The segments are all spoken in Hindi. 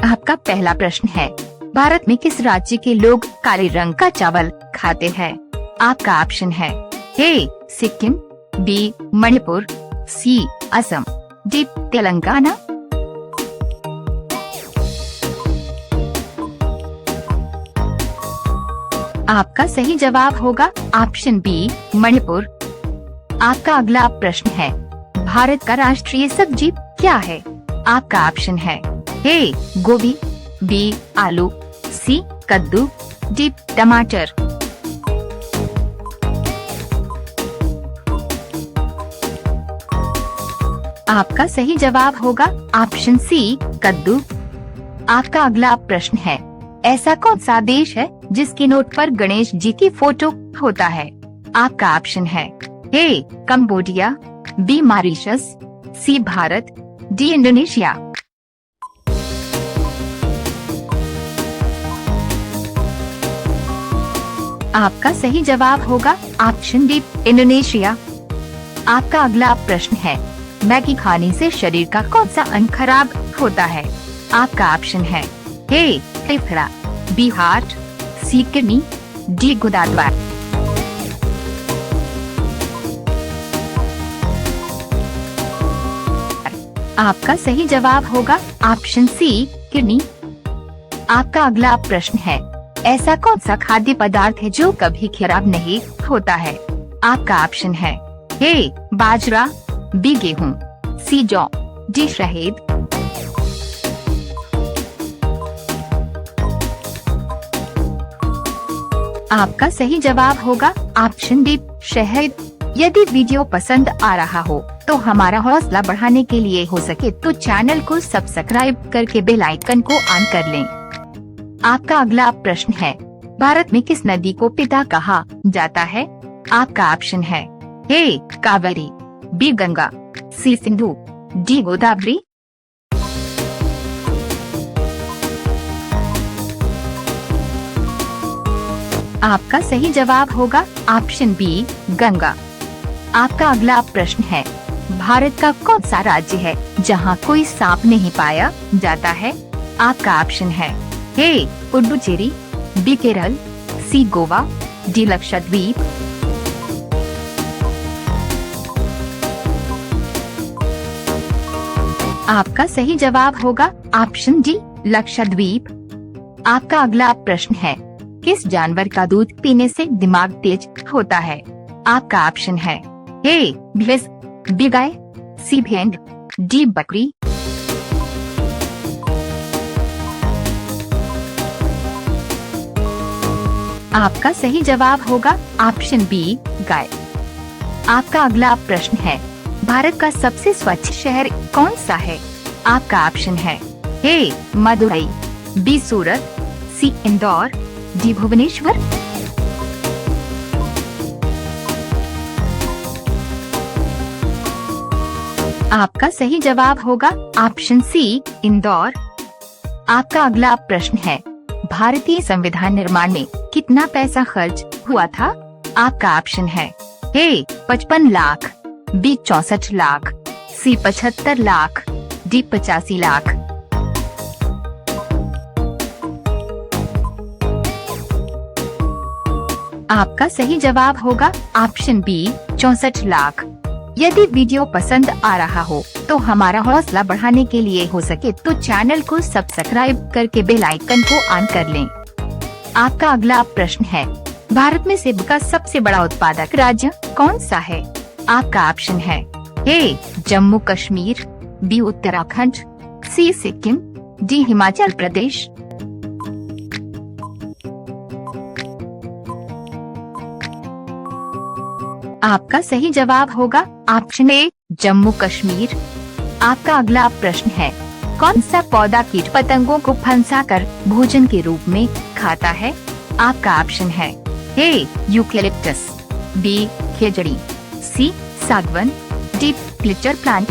आपका पहला प्रश्न है, भारत में किस राज्य के लोग काले रंग का चावल खाते हैं? आपका ऑप्शन है ए सिक्किम, बी मणिपुर, सी असम, डी तेलंगाना। आपका सही जवाब होगा ऑप्शन बी मणिपुर। आपका अगला प्रश्न है, भारत का राष्ट्रीय सब्जी क्या है? आपका ऑप्शन है ए गोभी, बी आलू, सी कद्दू, डी टमाटर। आपका सही जवाब होगा ऑप्शन सी कद्दू। आपका अगला प्रश्न है, ऐसा कौन सा देश है जिसके नोट पर गणेश जी की फोटो होता है? आपका ऑप्शन है ए कंबोडिया, बी मॉरिशस, सी भारत, डी इंडोनेशिया। आपका सही जवाब होगा ऑप्शन डी इंडोनेशिया। आपका अगला प्रश्न है, मैगी खाने से शरीर का कौन सा अंग खराब होता है? आपका ऑप्शन है ए फेफड़ा, B heart, C kidney, D गुदा द्वार। आपका सही जवाब होगा ऑप्शन सी किडनी। आपका अगला प्रश्न है, ऐसा कौन सा खाद्य पदार्थ है जो कभी खराब नहीं होता है? आपका ऑप्शन है ए बाजरा, बी गेहूं, सी जौ, डी शहद। आपका सही जवाब होगा ऑप्शन डी शहद। यदि वीडियो पसंद आ रहा हो तो हमारा हौसला बढ़ाने के लिए हो सके तो चैनल को सब्सक्राइब करके बेल आइकन को ऑन कर लें। आपका अगला प्रश्न है, भारत में किस नदी को पिता कहा जाता है? आपका ऑप्शन है ए कावेरी, बी गंगा, सी सिंधु, डी गोदावरी। आपका सही जवाब होगा ऑप्शन बी गंगा। आपका अगला प्रश्न है, भारत का कौन सा राज्य है जहां कोई सांप नहीं पाया जाता है? आपका ऑप्शन है ए पुडुचेरी, बी केरल, सी गोवा, डी लक्षद्वीप। आपका सही जवाब होगा ऑप्शन डी लक्षद्वीप। आपका अगला प्रश्न है, किस जानवर का दूध पीने से दिमाग तेज होता है? आपका ऑप्शन है ए भैंस, बी गाय, सी भेड़, डी बकरी। आपका सही जवाब होगा ऑप्शन बी गाय। आपका अगला प्रश्न है, भारत का सबसे स्वच्छ शहर कौन सा है? आपका ऑप्शन है ए मदुरई, बी सूरत, सी इंदौर, डी भुवनेश्वर। आपका सही जवाब होगा ऑप्शन सी इंदौर। आपका अगला प्रश्न है, भारतीय संविधान निर्माण में कितना पैसा खर्च हुआ था? आपका ऑप्शन है ए 55 लाख, बी 64 लाख, सी 75 लाख, डी 85 लाख। आपका सही जवाब होगा ऑप्शन बी 64 लाख। यदि वीडियो पसंद आ रहा हो तो हमारा हौसला बढ़ाने के लिए हो सके तो चैनल को सब्सक्राइब करके बेल आइकन को ऑन कर लें। आपका अगला प्रश्न है, भारत में सेब का सबसे बड़ा उत्पादक राज्य कौन सा है? आपका ऑप्शन है ए जम्मू कश्मीर, बी उत्तराखंड, सी सिक्किम, डी हिमाचल प्रदेश। आपका सही जवाब होगा ऑप्शन ए जम्मू कश्मीर। आपका अगला प्रश्न है, कौन सा पौधा कीट पतंगों को फंसाकर भोजन के रूप में खाता है? आपका ऑप्शन है ए यूकेलिप्टस, बी खेजड़ी, सी सागवन, डी प्लिचर प्लांट।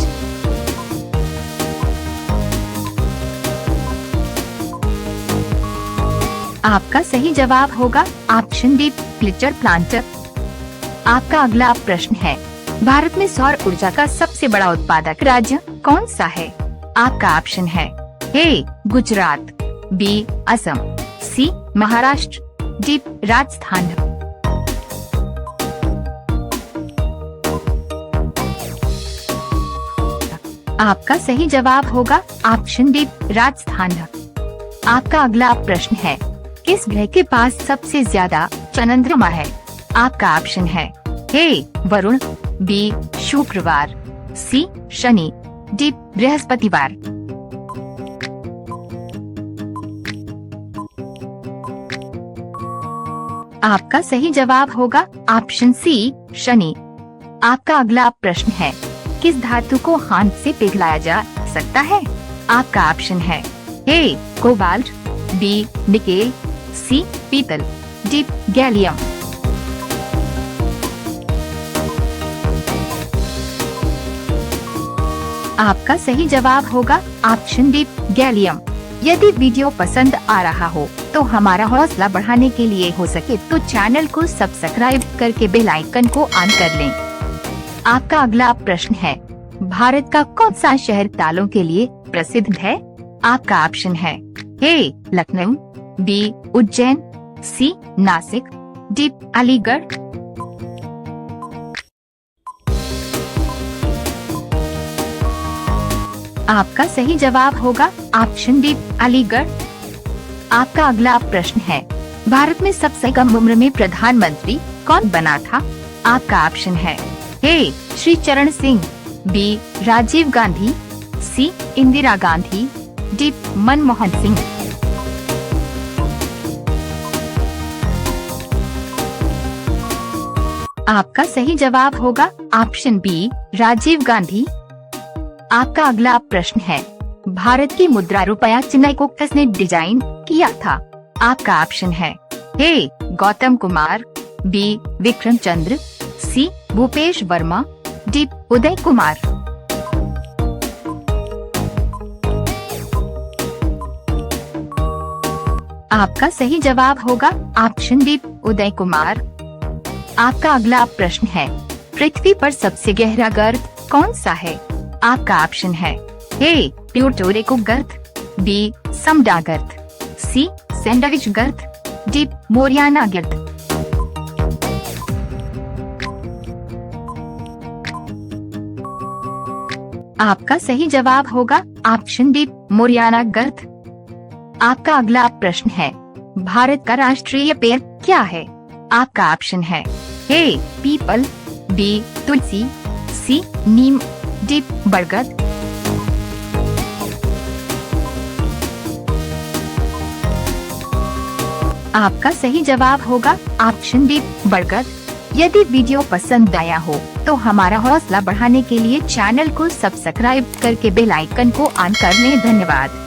आपका सही जवाब होगा ऑप्शन डी प्लिचर प्लांट। आपका अगला प्रश्न है, भारत में सौर ऊर्जा का सबसे बड़ा उत्पादक राज्य कौन सा है? आपका ऑप्शन है ए गुजरात, बी असम, सी महाराष्ट्र, डी राजस्थान। आपका सही जवाब होगा ऑप्शन डी राजस्थान। आपका अगला प्रश्न है, किस ग्रह के पास सबसे ज्यादा चंद्रमा है? आपका ऑप्शन है ए वरुण, बी शुक्रवार, सी शनि, डी बृहस्पतिवार। आपका सही जवाब होगा ऑप्शन सी शनि। आपका अगला प्रश्न है, किस धातु को हाथ से पिघलाया जा सकता है? आपका ऑप्शन है ए कोबाल्ट, बी निकेल, सी पीतल, डी गैलियम। आपका सही जवाब होगा ऑप्शन डी गैलियम। यदि वीडियो पसंद आ रहा हो तो हमारा हौसला बढ़ाने के लिए हो सके तो चैनल को सब्सक्राइब करके बेल आइकन को ऑन कर लें। आपका अगला प्रश्न है, भारत का कौन सा शहर तालों के लिए प्रसिद्ध है? आपका ऑप्शन है ए लखनऊ, बी उज्जैन, सी नासिक, डी अलीगढ़। आपका सही जवाब होगा ऑप्शन डी अलीगढ़। आपका अगला प्रश्न है, भारत में सबसे कम उम्र में प्रधानमंत्री कौन बना था? आपका ऑप्शन है ए श्री चरण सिंह, बी राजीव गांधी, सी इंदिरा गांधी, डी मनमोहन सिंह। आपका सही जवाब होगा ऑप्शन बी राजीव गांधी। आपका अगला प्रश्न है, भारत की मुद्रा रुपया चिन्ह को किसने डिजाइन किया था? आपका ऑप्शन है ए गौतम कुमार, बी विक्रम चंद्र, सी भूपेश वर्मा, डी उदय कुमार। आपका सही जवाब होगा ऑप्शन डी उदय कुमार। आपका अगला प्रश्न है, पृथ्वी पर सबसे गहरा गर्त कौन सा है? आपका ऑप्शन है ए प्लूटोरिको गर्त, बी समडा गर्त, सी सैंडविच गर्त, डी मोरियाना गर्त। आपका सही जवाब होगा ऑप्शन डी मोरियाना गर्त। आपका अगला प्रश्न है, भारत का राष्ट्रीय पेड़ क्या है? आपका ऑप्शन है ए पीपल, बी तुलसी, सी नीम, डी बरगद। आपका सही जवाब होगा ऑप्शन डी बरगद। यदि वीडियो पसंद आया हो तो हमारा हौसला बढ़ाने के लिए चैनल को सब्सक्राइब करके बेल आइकन को ऑन कर लें। धन्यवाद।